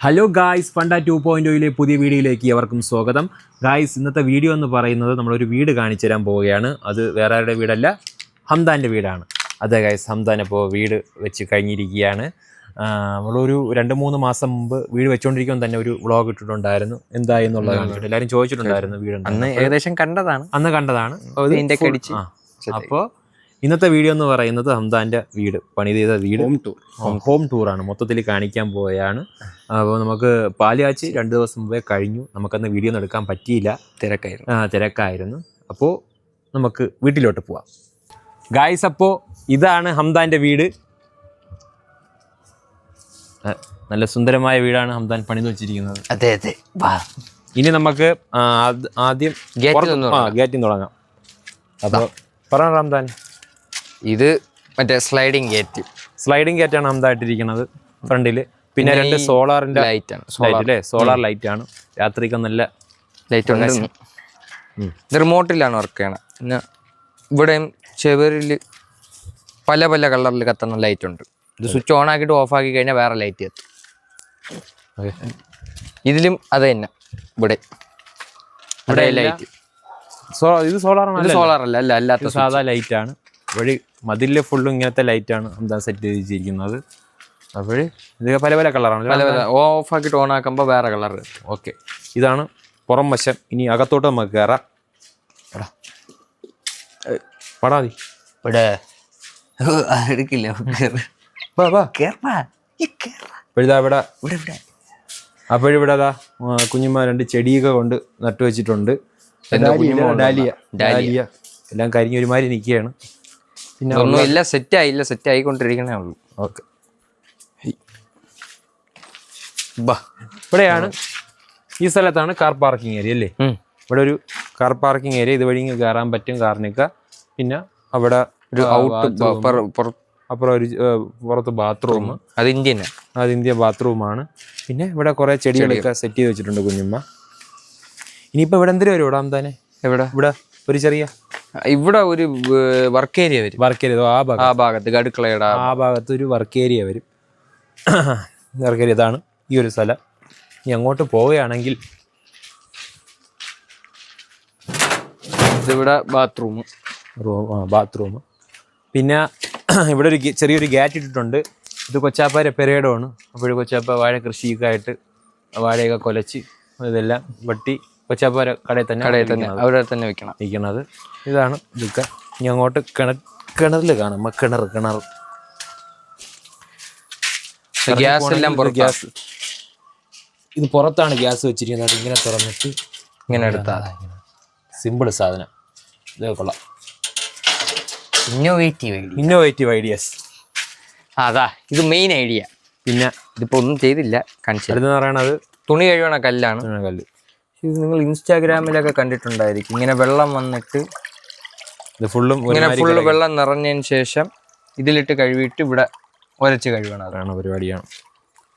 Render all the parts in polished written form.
Hello guys, Funtouch 2.0 പുതിയ വീഡിയോയിലേക്ക് എവർക്കും സ്വാഗതം. ഗായ്സ്, ഇന്നത്തെ വീഡിയോ എന്ന് പറയുന്നത് നമ്മളൊരു വീട് കാണിച്ചു തരാൻ പോവുകയാണ്. അത് വേറെ ആരുടെ വീടല്ല, ഹംദാൻ്റെ വീടാണ്. അതെ ഗായ്സ്, ഹംദാൻ ഇപ്പോൾ വീട് വെച്ച് കഴിഞ്ഞിരിക്കുകയാണ്. നമ്മളൊരു 2-3 മാസം മുമ്പ് വീട് വെച്ചുകൊണ്ടിരിക്കുമ്പോൾ തന്നെ ഒരു വ്ളോഗ് ഇട്ടിട്ടുണ്ടായിരുന്നു. എന്തായി എന്നുള്ളത് കാണിച്ചിട്ട് എല്ലാവരും ചോദിച്ചിട്ടുണ്ടായിരുന്നു. വീട് അന്ന് ഏകദേശം കണ്ടതാണ്. അപ്പോൾ ഇന്നത്തെ വീഡിയോ എന്ന് പറയുന്നത് ഹംദാൻ്റെ വീട് പണി ചെയ്ത വീട് ഹോം ടൂറാണ്. മൊത്തത്തിൽ കാണിക്കാൻ പോവുകയാണ്. അപ്പോൾ നമുക്ക് പാല് കാച്ചി 2 ദിവസം മുമ്പേ കഴിഞ്ഞു. നമുക്കന്ന് വീഡിയോ ഒന്നും എടുക്കാൻ പറ്റിയില്ല, തിരക്കായിരുന്നു. അപ്പോൾ നമുക്ക് വീട്ടിലോട്ട് പോവാം ഗായ്സ്. അപ്പോൾ ഇതാണ് ഹംദാൻ്റെ വീട്. നല്ല സുന്ദരമായ വീടാണ് ഹംദാൻ പണിത് വെച്ചിരിക്കുന്നത്. അതെ അതെ. ഇനി നമുക്ക് ആദ്യം ഗേറ്റിൽ തുടങ്ങാം. അപ്പോൾ പറ ഹംദാൻ. ഇത് മറ്റേ സ്ലൈഡിങ് ഗേറ്റാണ് ഹംദായിട്ടിരിക്കുന്നത് ഫ്രണ്ടിൽ. പിന്നെ 2 സോളാറിൻ്റെ ലൈറ്റ്, സോളാർ ലൈറ്റ് ആണ്. രാത്രിക്ക് നല്ല ലൈറ്റ് ഉണ്ട്. ഇത് റിമോട്ടിലാണ് വർക്ക് ചെയ്യണം. പിന്നെ ഇവിടെയും ചെവരിൽ പല പല കളറിൽ കത്തുന്ന ലൈറ്റ് ഉണ്ട്. ഇത് സ്വിച്ച് ഓൺ ആക്കിയിട്ട് ഓഫ് ആക്കി കഴിഞ്ഞാൽ വേറെ ലൈറ്റ് കത്തും. ഇതിലും അത് തന്നെ. ഇവിടെ ലൈറ്റ് ഇത് സോളാറല്ല, അല്ലാത്ത സാധാ ലൈറ്റ് ആണ്. വഴി മതിലിൽ ഫുള്ളും ഇങ്ങനത്തെ ലൈറ്റാണ് എന്താ സെറ്റ് ചെയ്തിരിക്കുന്നത്. അപ്പോൾ ഇത് പല പല കളറാണ്. പല ഓഫ് ആക്കിയിട്ട് ഓൺ ആക്കുമ്പോൾ വേറെ കളർ. ഓക്കെ, ഇതാണ് പുറം വശം. ഇനി അകത്തോട്ട് നമുക്ക് കയറാം. പടാതി ഇവിടെ എടുക്കില്ല. അപ്പോഴിവിടെ അതാ കുഞ്ഞുമ്മ 2 ചെടിയൊക്കെ കൊണ്ട് നട്ടു വെച്ചിട്ടുണ്ട്. ഡാലിയ എല്ലാം കരിഞ്ഞ ഒരുമാതിരി നിൽക്കുകയാണ്. പിന്നെ ഒന്നുമില്ല, സെറ്റ് ആയിക്കൊണ്ടിരിക്കണേ ഉള്ളൂ. ഓക്കെ, ഇവിടെയാണ്, ഈ സ്ഥലത്താണ് കാർ പാർക്കിംഗ് ഏരിയ അല്ലേ. ഇവിടെ ഒരു കാർ പാർക്കിംഗ് ഏരിയ. ഇതുവഴി കയറാൻ പറ്റും കാറിനൊക്കെ. പിന്നെ അവിടെ ഒരു അപ്പുറം ഒരു പുറത്ത് ബാത്റൂം. അത് ഇന്ത്യൻ ബാത്റൂമാണ്. പിന്നെ ഇവിടെ കുറേ ചെടികളൊക്കെ സെറ്റ് ചെയ്ത് വെച്ചിട്ടുണ്ട് കുഞ്ഞുമ്മ. ഇനിയിപ്പോൾ ഇവിടെ എന്തിനു വരും? ഇവിടെ ഹംദാനെ ഇവിടെ ഒരു ചെറിയ ഇവിടെ ഒരു വർക്ക് ഏരിയ വരും. ആ ഭാഗത്ത് അടുക്കളയുടെ ആ ഭാഗത്ത് ഒരു വർക്ക് ഏരിയ വരും. ഇതാണ് ഈ ഒരു സ്ഥലം. ഇനി അങ്ങോട്ട് പോവുകയാണെങ്കിൽ ഇതിവിടെ ബാത്റൂം. പിന്നെ ഇവിടെ ഒരു ചെറിയൊരു ഗേറ്റ് ഇട്ടിട്ടുണ്ട്. ഇത് കൊച്ചാപ്പ പെരേടമാണ്. അപ്പോൾ കൊച്ചാപ്പ വാഴ കൃഷിയൊക്കെ ആയിട്ട് വാഴയൊക്കെ കൊലച്ച് ഇതെല്ലാം വെട്ടി കൊച്ചാപ്പ കടയിൽ തന്നെ അവിടെ തന്നെ വെക്കണത്. ഇതാണ് ഇതൊക്കെ. ഇനി അങ്ങോട്ട് കിണറിൽ കാണാം. കിണർ ഗ്യാസ് ഇത് പുറത്താണ് ഗ്യാസ് വെച്ചിരിക്കുന്നത്. ഇങ്ങനെ തുറന്നിട്ട് ഇങ്ങനെ എടുത്താൽ സിമ്പിൾ സാധനം. ഇതൊക്കെ കൊള്ളാം. Innovative ideas. അതാ ഇത് മെയിൻ ഐഡിയ. പിന്നെ ഇതിപ്പോ ഒന്നും ചെയ്തില്ല. അടുത്തെന്ന് പറയണത് തുണി കഴുകണ കല്ലാണ്. ഇത് നിങ്ങൾ ഇൻസ്റ്റാഗ്രാമിലൊക്കെ കണ്ടിട്ടുണ്ടായിരിക്കും. ഇങ്ങനെ വെള്ളം വന്നിട്ട് ഇത് ഫുള്ള് വെള്ളം നിറഞ്ഞതിന് ശേഷം ഇതിലിട്ട് കഴുകിയിട്ട് ഇവിടെ ഉരച്ച് കഴുകണം. അതാണ് പരിപാടിയാണ്.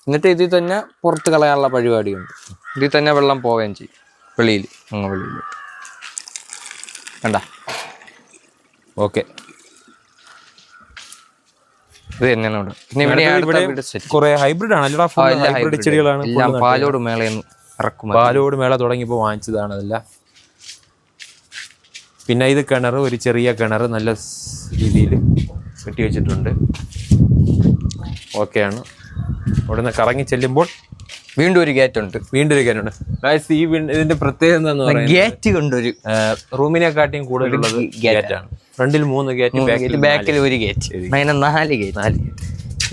എന്നിട്ട് ഇതിൽ തന്നെ പുറത്ത് കളയാനുള്ള പരിപാടിയുണ്ട്. ഇതിൽ തന്നെ വെള്ളം പോവുകയും ചെയ്യും. വെളിയിൽ കണ്ട. ഓക്കെ, ഇത് തന്നെയാണ് ഇവിടെ. കുറെ ഹൈബ്രിഡ് ആണ്, ഹൈബ്രിഡ് ചെടികളാണ്. പാലോട് മേളയെന്ന് പാലോട് മേള തുടങ്ങിയപ്പോൾ വാങ്ങിച്ചതാണ് അതെല്ലാം. പിന്നെ ഇത് കിണർ, ഒരു ചെറിയ കിണർ നല്ല രീതിയിൽ കെട്ടി വെച്ചിട്ടുണ്ട്. ഓക്കെയാണ്. അവിടെ നിന്ന് കറങ്ങി ചെല്ലുമ്പോൾ വീണ്ടും ഒരു ഗേറ്റ് ഉണ്ട്. ഈ ഇതിന്റെ പ്രത്യേകത എന്താന്ന് പറയുന്നത്, ഗേറ്റ് കൊണ്ടൊരു റൂമിനെക്കാട്ടിയും കൂടുതലുള്ളത് ഗേറ്റാണ്. ഫ്രണ്ടിൽ 3 ഗേറ്റ്, ബാക്കിൽ ഒരു ഗേറ്റ്, അങ്ങനെ 4 ഗേറ്റ്.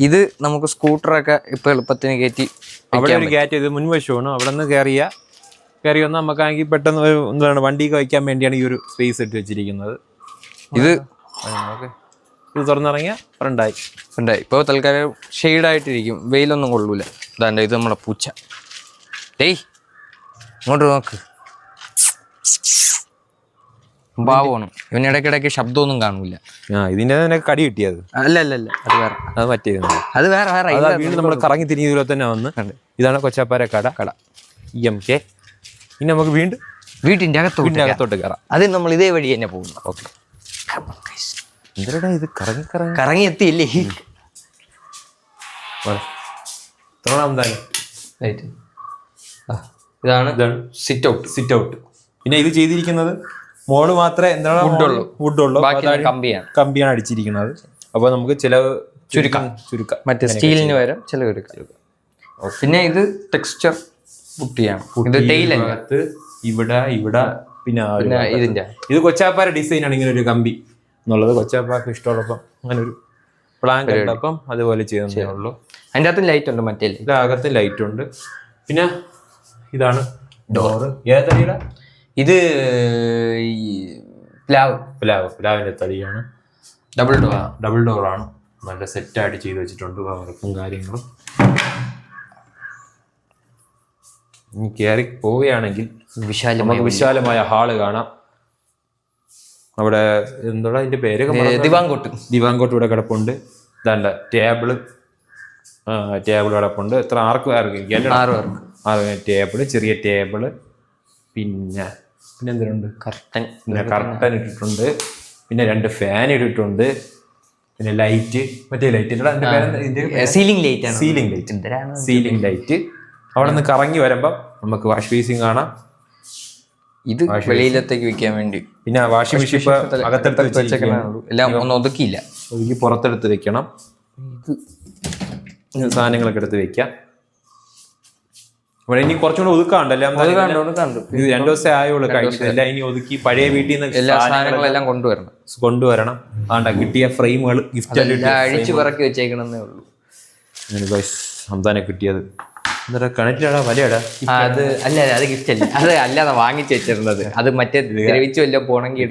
ഇത് നമുക്ക് സ്കൂട്ടറൊക്കെ ഇപ്പൊ എളുപ്പത്തിന് കയറ്റി. അവിടെ ഒരു ഗേറ്റ്, ഇത് മുൻവശമാണ്. അവിടെ നിന്ന് കയറി വന്നാൽ നമുക്കാണെങ്കിൽ പെട്ടെന്ന് എന്താണ് വണ്ടിയൊക്കെ വയ്ക്കാൻ വേണ്ടിയാണ് ഈ ഒരു സ്പേസ് ഇട്ട് വെച്ചിരിക്കുന്നത്. ഇത് തുറന്നിറങ്ങിയ ഫ്രണ്ടായി. ഇപ്പോൾ തൽക്കാലം ഷെയ്ഡായിട്ടിരിക്കും, വെയിലൊന്നും കൊള്ളൂല. ഇതാണ്ട് ഇത് നമ്മുടെ പൂച്ച. ഇങ്ങോട്ട് നോക്ക്, ഭാവമാണ്. ഇവന് ഇടയ്ക്കിടയ്ക്ക് ശബ്ദമൊന്നും കാണൂല. ഇതിന്റെ തന്നെ കടി കിട്ടിയത് അല്ല അത് വേറെ. അത് മറ്റേത് വേറെ. നമ്മൾ കറങ്ങി തിരിഞ്ഞതുപോലെ തന്നെ വന്ന്. ഇതാണ് കൊച്ചാപ്പാര കട. EMK. ഇനി നമുക്ക് വീട്ടിന്റെ അകത്തോട്ട് കയറാം. അത് നമ്മൾ ഇതേ വഴി തന്നെ പോകുന്നു. ഓക്കെ, എന്തിനാ ഇത് കറങ്ങി എത്തിയില്ലേ? ലൈറ്റ്. ഇതാണ് സിറ്റ് ഔട്ട്. Sit out. പിന്നെ ഇത് ചെയ്തിരിക്കുന്നത് മോള് മാത്രമേ എന്താണ് വുഡുള്ളൂ, കമ്പിയാണ് അടിച്ചിരിക്കുന്നത്. അപ്പോൾ നമുക്ക് ചിലവ് ചുരുക്കാം. മറ്റേ സ്റ്റീലിന് പകരം ചിലവ് ചുരുക്കാം. പിന്നെ ഇത് ടെക്സ്ചർ പുട്ടിയാണ്. ഇത് ടൈലകത്ത് ഇവിടെ പിന്നെ ഇതിന്റെ ഇത് കൊച്ചാപ്പാര ഡിസൈനാണ് ഇങ്ങനെ ഒരു കമ്പി എന്നുള്ളത്. കൊച്ചാപ്പാക്ക് ഇഷ്ടമുള്ളപ്പം അങ്ങനെ ഒരു പ്ലാൻ കണ്ടപ്പം അതുപോലെ ചെയ്യുന്നതേ ഉള്ളൂ. അതിൻ്റെ അകത്ത് ലൈറ്റ് ഉണ്ട്, മറ്റേ അകത്ത് ലൈറ്റ് ഉണ്ട്. പിന്നെ ഇതാണ് ഡോറ്. ഏതടിയുടെ ഇത് പ്ലാവിന്റെ തടിയാണ്. ഡബിൾ ഡോറാണ്. നല്ല സെറ്റായിട്ട് ചെയ്ത് വെച്ചിട്ടുണ്ട്. വർക്കും കാര്യങ്ങളും. ഇനി കയറി പോവുകയാണെങ്കിൽ വിശാലമായ ഹാള് കാണാം. അവിടെ എന്താ അതിന്റെ പേരൊക്കെ ദിവാങ്കോട്ട് ഇവിടെ കിടപ്പുണ്ട്. ഇതാണ്ട ടേബിള് കിടപ്പുണ്ട്. എത്ര 6 പേർക്ക് ടേബിള്, ചെറിയ ടേബിള്. പിന്നെ എന്തിനുണ്ട്? കർട്ടൻ ഇട്ടിട്ടുണ്ട്. പിന്നെ 2 ഫാൻ ഇട്ടിട്ടുണ്ട്. പിന്നെ ലൈറ്റ്, മറ്റേ ലൈറ്റ് സീലിംഗ് ലൈറ്റ്. അവിടെ നിന്ന് കറങ്ങി വരുമ്പോ നമുക്ക് വാഷ് ബേസിൻ കാണാം. ഇത് വെളിയിലത്തേക്ക് വെക്കാൻ വേണ്ടി. പിന്നെ വാഷിംഗ് മെഷീൻ അകത്തെടുത്ത് എല്ലാം ഒന്നും ഒതുക്കി പുറത്തെടുത്ത് വെക്കണം. ഇത് സാധനങ്ങളൊക്കെ എടുത്ത് വെക്കാം. ഇവിടെ ഇനി കുറച്ചുകൂടെ ഒതുക്കാണ്ടല്ലേ? 2 ദിവസം ആയോളൂ കഴിഞ്ഞിട്ട്. എല്ലാം ഇനി ഒതുക്കി പഴയ വീട്ടിൽ നിന്ന് എല്ലാ സാധനങ്ങളെല്ലാം കൊണ്ടുവരണം. ആണ്ട കിട്ടിയ ഫ്രെയിമുകൾ ഗിഫ്റ്റ് അഴിച്ചു പറക്കി വെച്ചേക്കണമെന്നേ ഉള്ളൂ. ഹംദാനെ കിട്ടിയത് കണക്റ്റിലാടാ വലയാടാ. അത് ഗിഫ്റ്റ് അല്ല, അത് അല്ലാതെ വാങ്ങിച്ചു വെച്ചിരുന്നത്. അത് മറ്റേ ദ്രവിച്ചു വല്ല പോണെങ്കിൽ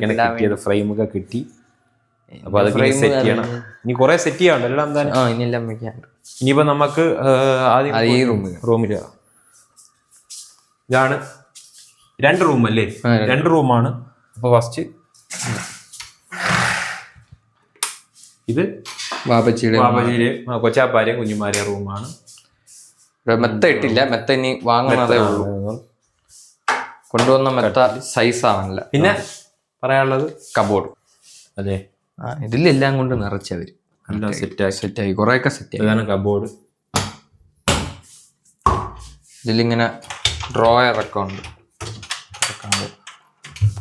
ഫ്രെയിമൊക്കെ കിട്ടി. അപ്പൊ അത് സെറ്റ് ചെയ്യണം. ഇനി കുറെ സെറ്റ് ചെയ്യാണ്ട് എല്ലാം തന്നെ. ഇനിയെല്ലാം വെക്കാണ്ട്. ഇനിയിപ്പോ നമുക്ക് ആദ്യം ഈ റൂമില് ഇതാണ് 2 റൂം അല്ലേ? 2 റൂമാണ്. അപ്പൊ ഫസ്റ്റ് ഇത് ബാബജിയുടെ കൊച്ചാപ്പാരെയും കുഞ്ഞുമാരെയും റൂമാണ്. മെത്ത ഇട്ടില്ല, മെത്ത ഇനി വാങ്ങണതേ ഉള്ളൂ. കൊണ്ടുവന്ന മെത്ത സൈസ് ആവണില്ല. പിന്നെ പറയാനുള്ളത് കബോർഡ്. അതെ, ഇതിലെല്ലാം കൊണ്ട് നിറച്ചവര് സെറ്റായി കുറെയൊക്കെ സെറ്റായി. ഇതാണ് കബോർഡ്. ഇതിലിങ്ങനെ ഡ്രോയറൊക്കെ ഉണ്ട്.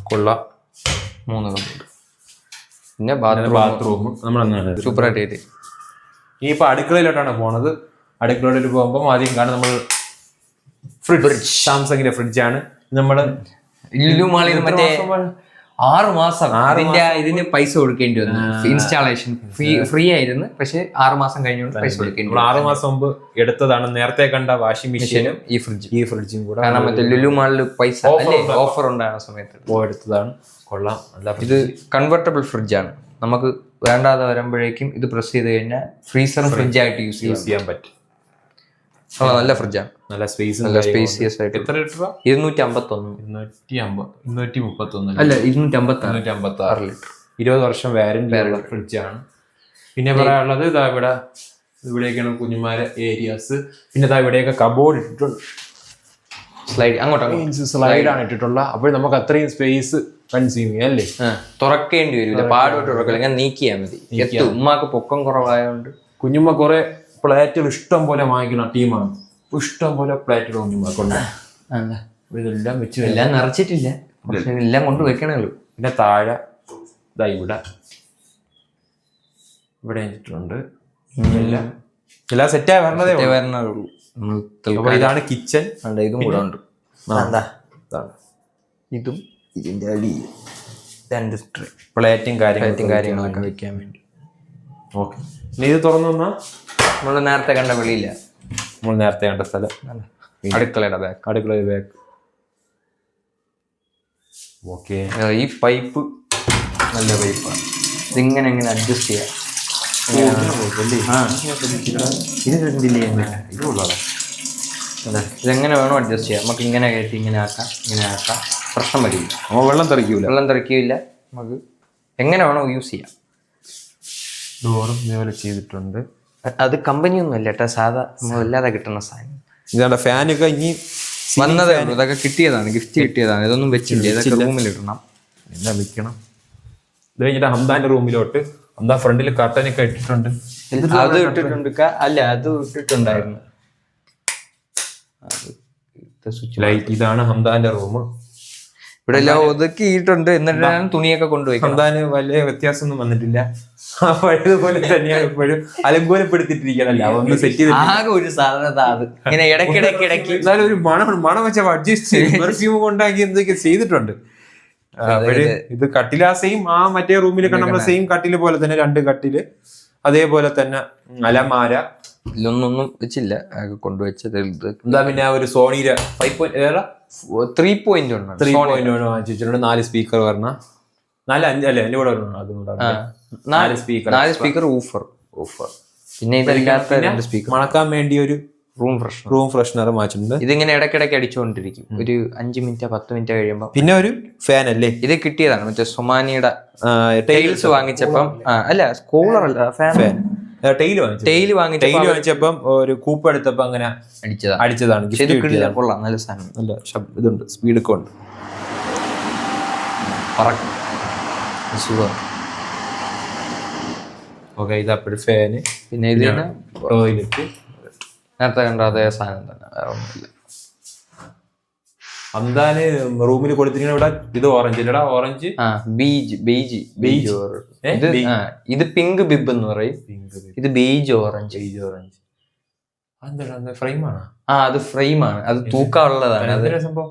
കൊള്ളാം. 3 കബോർഡ്. പിന്നെ ബാത്റൂം നമ്മളങ്ങനെ സൂപ്പറായിട്ട്. ഇനിയിപ്പോ അടുക്കളയിലോട്ടാണ് പോണത്. അടുക്കളയിലോട്ട് പോകുമ്പോൾ ആദ്യം കാണും നമ്മൾ ഫ്രിഡ്ജ്. സാംസങ്ങിന്റെ ഫ്രിഡ്ജാണ് നമ്മള്. മറ്റേ 6 മാസം ഇതിന് പൈസ കൊടുക്കേണ്ടി വന്നു. ഇൻസ്റ്റാളേഷൻ ഫ്രീ ആയിരുന്നു, പക്ഷെ 6 മാസം കഴിഞ്ഞുകൊണ്ട് പൈസ കൊടുക്കേണ്ടി. 6 മാസം മുമ്പ് എടുത്തതാണ്. നേരത്തെ കണ്ട വാഷിംഗ് മെഷീനും ഈ ഫ്രിഡ്ജും കൂടെ. കാരണം മറ്റേ ലുലു മാളിൽ പൈസ ഓഫർ ഉണ്ടാകുന്ന സമയത്ത് എടുത്തതാണ്. കൊള്ളാം. ഇത് കൺവെർട്ടബിൾ ഫ്രിഡ്ജാണ്. നമുക്ക് വേണ്ടാതെ വരുമ്പോഴേക്കും ഇത് പ്രസ് ചെയ്ത് കഴിഞ്ഞാൽ ഫ്രീസറും ഫ്രിഡ്ജായിട്ട് യൂസ് ചെയ്യാൻ പറ്റും. നല്ല ഫ്രിഡ്ജാണ്. നല്ല സ്പേസ്, നല്ല സ്പേസിയസ് ആയിട്ട്. എത്ര ലിറ്റർ? 251 അല്ല 256 ലിറ്റർ. 20 വർഷം വാറന്റി ഉള്ള ഫ്രിഡ്ജാണ്. പിന്നെ പറയാനുള്ളത് ഇവിടെയൊക്കെയാണ് കുഞ്ഞുമാരെ ഏരിയാസ്. പിന്നെ ഇവിടെയൊക്കെ കബോർഡ് ഇട്ടിട്ടുണ്ട്. സ്ലൈഡാണ് ഇട്ടിട്ടുള്ള. അപ്പോൾ നമുക്ക് അത്രയും സ്പേസ് കൺസ്യൂം ചെയ്യാം അല്ലേ? തുറക്കേണ്ടി വരില്ല, പാടുപെട്ട് തുറക്കില്ല, ഇങ്ങനെ നീക്കിയാൽ മതി. ഉമ്മാക്ക് പൊക്കം കുറവായതുകൊണ്ട് കുഞ്ഞുമ്മ കുറെ പ്ലേറ്റുകൾ ഇഷ്ടം പോലെ വാങ്ങിക്കുന്ന ടീമാണ്. ഇഷ്ടം പോലെ പ്ലേറ്റുകൾ കുഞ്ഞുമ്മക്കുണ്ട്. ഇതെല്ലാം വെച്ച് എല്ലാം നിറച്ചിട്ടില്ല, എല്ലാം കൊണ്ട് വെക്കണേ ഉള്ളൂ. പിന്നെ താഴെ ഇവിടെ വെച്ചിട്ടുണ്ട്. എല്ലാം സെറ്റായി വരണതേ വരണുള്ളൂ. ഇതാണ് കിച്ചൺ. ഇതും കൂടെ ഉണ്ട്. ഇതും ഇതിന്റെ അടി പ്ലേറ്റും കാര്യങ്ങളൊക്കെ വെക്കാൻ വേണ്ടി. ഓക്കെ, ഇത് തുറന്നു വന്നാൽ നമ്മൾ നേരത്തെ കണ്ട വെളിയില്ല, നമ്മൾ നേരത്തെ കണ്ട സ്ഥലം. അടുക്കളയുടെ ബാക്ക്. ഓക്കെ, ഈ പൈപ്പ് നല്ല പൈപ്പാണ്. ഇതിങ്ങനെ അഡ്ജസ്റ്റ് ചെയ്യാം. ഇതെങ്ങനെ വേണോ അഡ്ജസ്റ്റ് ചെയ്യാം. നമുക്ക് ഇങ്ങനെ കയറ്റി ഇങ്ങനെ ആക്കാം. പ്രശ്നം വരില്ല. വെള്ളം തെറിക്കില്ല. നമുക്ക് എങ്ങനെ വേണോ യൂസ് ചെയ്യാം. ഡോറും ഇതേപോലെ ചെയ്തിട്ടുണ്ട്. അത് കമ്പനിയൊന്നും അല്ല കേട്ടോ, സാധാ അല്ലാതെ കിട്ടുന്ന സാധനം. ഇതാണ് ഫാനൊക്കെ ഇനി വന്നതേ ഉള്ളൂ. ഇതൊക്കെ കിട്ടിയതാണ്, ഗിഫ്റ്റ് കിട്ടിയതാണ്. ഇതൊന്നും വെച്ചില്ല, ഇതൊക്കെ റൂമിലിടണം. എല്ലാം വെക്കണം. ഇത് കഴിഞ്ഞിട്ട് ഹംദാന്റെ റൂമിലോട്ട്. ഹംദാ ഫ്രണ്ടിൽ കർട്ടനൊക്കെ ഇട്ടിട്ടുണ്ട്. അത് ഇട്ടിട്ടുണ്ട്. അല്ല, അത് ഇട്ടിട്ടുണ്ടായിരുന്നു. ലൈറ്റ്. ഇതാണ് ഹംദാന്റെ റൂം. ഇവിടെ എല്ലാം ഒതുക്കിയിട്ടുണ്ട്. എന്നിട്ടാണ് തുണിയൊക്കെ കൊണ്ടുപോയി. ഹംദാന് വലിയ വ്യത്യാസമൊന്നും വന്നിട്ടില്ല. പഴയതുപോലെ തന്നെയാണ് ഇപ്പോഴും. അലങ്കോലപ്പെടുത്തിട്ടിരിക്കണല്ലോ, ഒന്ന് സെറ്റ് ചെയ്ത്. ആകെ ഒരു സാധനത അത് ഇങ്ങനെ ഇടയ്ക്കിടയ്ക്ക് എന്നാലും ഒരു മണം വെച്ച അഡ്ജസ്റ്റ് പെർഫ്യൂം കൊണ്ടാക്കി എന്തൊക്കെ ചെയ്തിട്ടുണ്ട്. ഇത് കട്ടില സെയിം ആ മറ്റേ റൂമിൽ കണ്ട സെയിം കട്ടില് പോലെ തന്നെ 2 കട്ടില്, അതേപോലെ തന്നെ അലമാര. ഇതിലൊന്നും വെച്ചില്ല, കൊണ്ടുവച്ചത്. എന്താ പിന്നെ ഒരു സോണിയുടെ 3.1 വാങ്ങിച്ചിട്ടുണ്ട്. 4 സ്പീക്കർ പറഞ്ഞ 4-5 അല്ലേ എന്റെ കൂടെ 4 സ്പീക്കർ ഊഫർ. പിന്നെ ഇതല്ലാത്ത 2 സ്പീക്കർ. മണക്കാൻ വേണ്ടി ഒരു റൂം ഫ്രഷ്നർ വാങ്ങിച്ചിട്ടുണ്ട്. ഇതിങ്ങനെ ഇടയ്ക്കിടയ്ക്ക് അടിച്ചുകൊണ്ടിരിക്കും. ഒരു 5 മിനിറ്റ് 10 മിനിറ്റ് കഴിയുമ്പോൾ. പിന്നെ ഒരു ഫാൻ അല്ലേ, ഇത് കിട്ടിയതാണ് മറ്റേ സൊമാനിയുടെ ടൈൽസ് വാങ്ങിച്ചപ്പം. അല്ല കൂളർ അല്ല, ഫാൻ. ടെയിൽ വാങ്ങിച്ചപ്പം ഒരു കൂപ്പ് എടുത്തപ്പോ അങ്ങനെ അടിച്ചതാണ്. കൊള്ളാം, നല്ല സാധനം. നല്ല ഇതുണ്ട്, സ്പീഡ് ഒക്കെ ഉണ്ട്. ഓക്കെ, ഇതപ്പോഴും ഫാന്. പിന്നെ ഇതിന് ടോയ്ലറ്റ് നേരത്തെ കണ്ട അതേ സാധനം തന്നെ, വേറെ ഒന്നുമില്ല. ഹംദാന് റൂമിൽ കൊടുത്തിരിക്കുന്ന ഇവിടെ ഇത് ഓറഞ്ച് ഇല്ലടാ, ഓറഞ്ച് ബീജ്. ഇത് പിങ്ക് ബിബ് എന്ന് പറയും. ഇത് ബീജ് ഓറഞ്ച്. ഫ്രെയിമാണ്. അത് ഫ്രെയിമാണ്, അത് തൂക്കമുള്ളതാണ്. അത് സംഭവം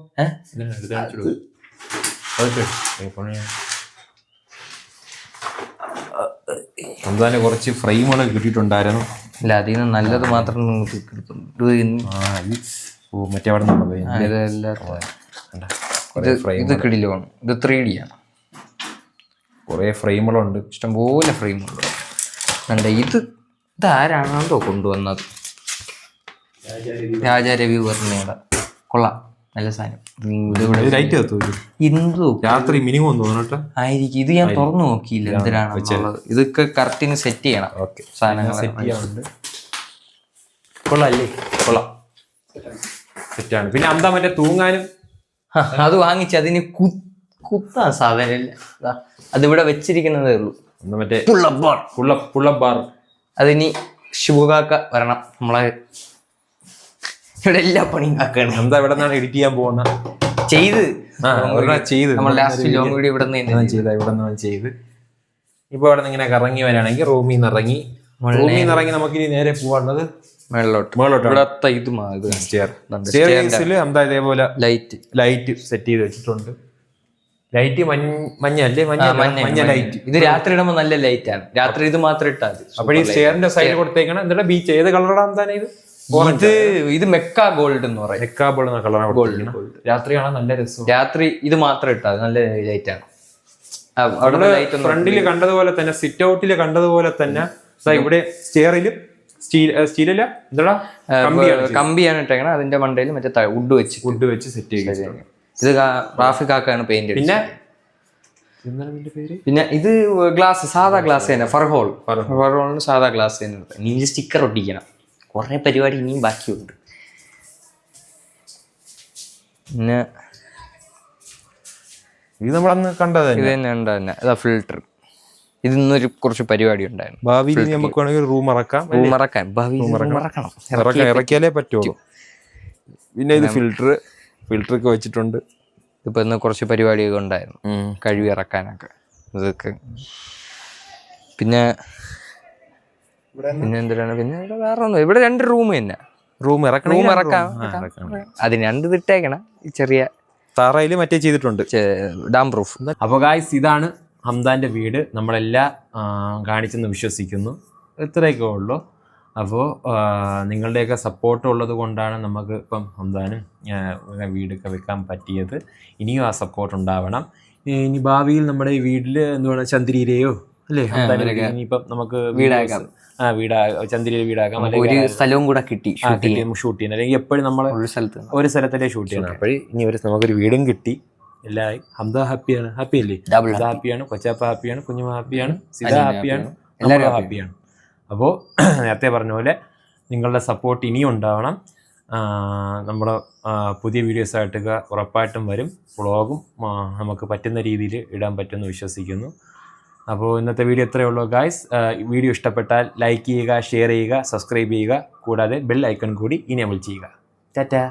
ഹംദാന് കുറച്ച് ഫ്രെയിമുകൾ കിട്ടിയിട്ടുണ്ടായിരുന്നു. ഇല്ല, അതിൽ നിന്ന് നല്ലത് മാത്രം മറ്റേ അവിടെ നിന്നുള്ളത്. ഇത് കിടിലാണ്. ഇത് 3D ആണ്. കുറെ ഫ്രെയിമുകളുണ്ട്, ഇഷ്ടംപോലെ ഫ്രെയിമുണ്ട്. ഇതാരാണോ കൊണ്ടുവന്നത്? രാജാരവി വർമ്മയുടെ. കൊള്ളാം, നല്ല സാധനം. രാത്രി മിനിമം തോന്നട്ടെ ആയിരിക്കും. ഇത് ഞാൻ തുറന്നു നോക്കിയില്ല എന്തിനാണ്. ഇതൊക്കെ കറക്റ്റിന് സെറ്റ് ചെയ്യണം. സാധനങ്ങൾ സെറ്റ് ചെയ്യാറുണ്ട്. കൊള്ളാല്ലേ? കൊള്ളാം, സെറ്റാണ്. പിന്നെ എന്താ മറ്റേ തൂങ്ങാനും അത് വാങ്ങിച്ച് അതിന് കുത്താൻ സാധനമില്ല. അതിവിടെ വെച്ചിരിക്കുന്നതേ ഉള്ളൂ. മറ്റേ പുള്ളപ്പ് ബാർ. അതിനി ശുഭകാക്ക വരണം. നമ്മളെ ഇവിടെ എല്ലാ പണിയും കാക്കാണ്. എന്താ ഇവിടെ നിന്നാണ് എഡിറ്റ് ചെയ്യാൻ പോകുന്ന ചെയ്ത് നമ്മൾ ലാസ്റ്റ് ലോങ് വീഡിയോ ഇവിടെ ചെയ്ത് ഇപ്പൊ ഇവിടെ നിന്ന് ഇങ്ങനെ കറങ്ങി വരാണെങ്കിൽ റൂമിൽ നിന്ന് ഇറങ്ങി നമുക്ക് ഇനി നേരെ പോവാനുള്ളത് മേളോട്ട്. ഇതേപോലെ ലൈറ്റ് സെറ്റ് ചെയ്ത് വെച്ചിട്ടുണ്ട്. ലൈറ്റ് മഞ്ഞല്ലേ, മഞ്ഞ ലൈറ്റ്. ഇത് രാത്രി ഇടുമ്പോ നല്ല ലൈറ്റ് ആണ്. രാത്രി ഇത് മാത്രം ഇട്ടാൽ മതി. അപ്പൊ ഈ സ്റ്റെയറിന്റെ സൈഡ് കൊടുത്തേക്കണം. എന്നിട്ട് ബീച്ച് ഏത് കളറാണ് തന്നെ ഇത്? ഇത് മെക്ക ഗോൾഡ് എന്ന് പറയും. മെക്ക ഗോൾഡ് എന്ന കളറാണ്. രാത്രി കാണാൻ നല്ല രസം. രാത്രി ഇത് മാത്രം ഇട്ടാൽ നല്ല ലൈറ്റ് ആണ്. ഫ്രണ്ടില് കണ്ടതുപോലെ തന്നെ, സിറ്റ് ഔട്ടില് കണ്ടതുപോലെ തന്നെ ഇവിടെ സ്റ്റെയറില് സ്റ്റീലല്ല എന്താ കമ്പിയാണ് ഇട്ടേക്കണം. അതിന്റെ മണ്ടയിൽ മറ്റേ വുഡ് വെച്ച് സെറ്റ് ചെയ്ത്. ഇത് റാഫിക്കാക്കാണ് പെയിന്റ്. പിന്നെ ഇത് ഗ്ലാസ്, സാധാ ഗ്ലാസ് തന്നെ. ഫർഹോളിന് സാധാ ഗ്ലാസ് തന്നെ. ഇനി സ്റ്റിക്കർ ഒട്ടിക്കണം. കുറെ പരിപാടി ഇനിയും ബാക്കിയുണ്ട്. പിന്നെ ഇത് നമ്മളന്ന് കണ്ടത് ഇത് തന്നെ ഇതാ ഫിൽട്ടർ. ഇതിന്നൊരു കുറച്ച് പരിപാടി ഉണ്ടായിരുന്നു. ഭാവിയിൽ നമുക്ക് വേണമെങ്കിൽ റൂം ഇറക്കിയാലേ പറ്റുള്ളൂ. പിന്നെ ഇത് ഫിൽട്ടറൊക്കെ വെച്ചിട്ടുണ്ട്. ഇപ്പൊ ഇന്ന് കുറച്ച് പരിപാടിയൊക്കെ ഉണ്ടായിരുന്നു, കഴുകി ഇറക്കാനൊക്കെ ഇതൊക്കെ. പിന്നെ എന്തിനാണ് പിന്നെ ഇവിടെ വേറെ ഒന്നും. ഇവിടെ 2 റൂം തന്നെ. റൂം ഇറക്കാം. അതിന് 2 ഇട്ടേക്കണം. ചെറിയ തറയിൽ മറ്റേ ചെയ്തിട്ടുണ്ട്, ഡാം പ്രൂഫ്. അപ്പോൾ ഗായ്സ് ഇതാണ് ഹംദാന്റെ വീട്. നമ്മളെല്ലാം കാണിച്ചെന്ന് വിശ്വസിക്കുന്നു. ഇത്രയൊക്കെ ഉള്ളൂ. അപ്പോൾ നിങ്ങളുടെയൊക്കെ സപ്പോർട്ട് ഉള്ളത് കൊണ്ടാണ് നമുക്ക് ഇപ്പം ഹംദാനും വീടൊക്കെ വെക്കാൻ പറ്റിയത്. ഇനിയും ആ സപ്പോർട്ട് ഉണ്ടാവണം. ഇനി ഭാവിയിൽ നമ്മുടെ ഈ വീട്ടിൽ എന്തുവാണ് ചന്ദ്രീരയോ അല്ലേ ഇനിയിപ്പം നമുക്ക് വീടാക്കാം. ചന്ദ്രീര വീടാക്കാം. ഒരു സ്ഥലവും കൂടെ കിട്ടി ഷൂട്ട് ചെയ്യാൻ. അല്ലെങ്കിൽ എപ്പോഴും നമ്മൾ ഒരു സ്ഥലത്തല്ലേ ഷൂട്ട് ചെയ്യണം. അപ്പോൾ ഇനി നമുക്കൊരു വീടും കിട്ടി. എല്ലാവരും ഹംദ ഹാപ്പിയാണ്. ഹാപ്പി അല്ലേ? ഹാപ്പിയാണ്, കൊച്ചാപ്പ ഹാപ്പിയാണ്, കുഞ്ഞുമ ഹാപ്പിയാണ്, സിദ ഹാപ്പിയാണ്, എല്ലാവരും ഹാപ്പിയാണ്. അപ്പോൾ നേരത്തെ പറഞ്ഞ പോലെ നിങ്ങളുടെ സപ്പോർട്ട് ഇനിയും ഉണ്ടാവണം. നമ്മുടെ പുതിയ വീഡിയോസായിട്ടൊക്കെ ഉറപ്പായിട്ടും വരും. വ്ളോഗും നമുക്ക് പറ്റുന്ന രീതിയിൽ ഇടാൻ പറ്റുമെന്ന് വിശ്വസിക്കുന്നു. അപ്പോൾ ഇന്നത്തെ വീഡിയോ ഇത്രയേ ഉള്ളൂ ഗായ്സ്. വീഡിയോ ഇഷ്ടപ്പെട്ടാൽ ലൈക്ക് ചെയ്യുക, ഷെയർ ചെയ്യുക, സബ്സ്ക്രൈബ് ചെയ്യുക. കൂടാതെ ബെൽ ഐക്കൺ കൂടി ഇനേബിൾ ചെയ്യുക. ടാറ്റാ.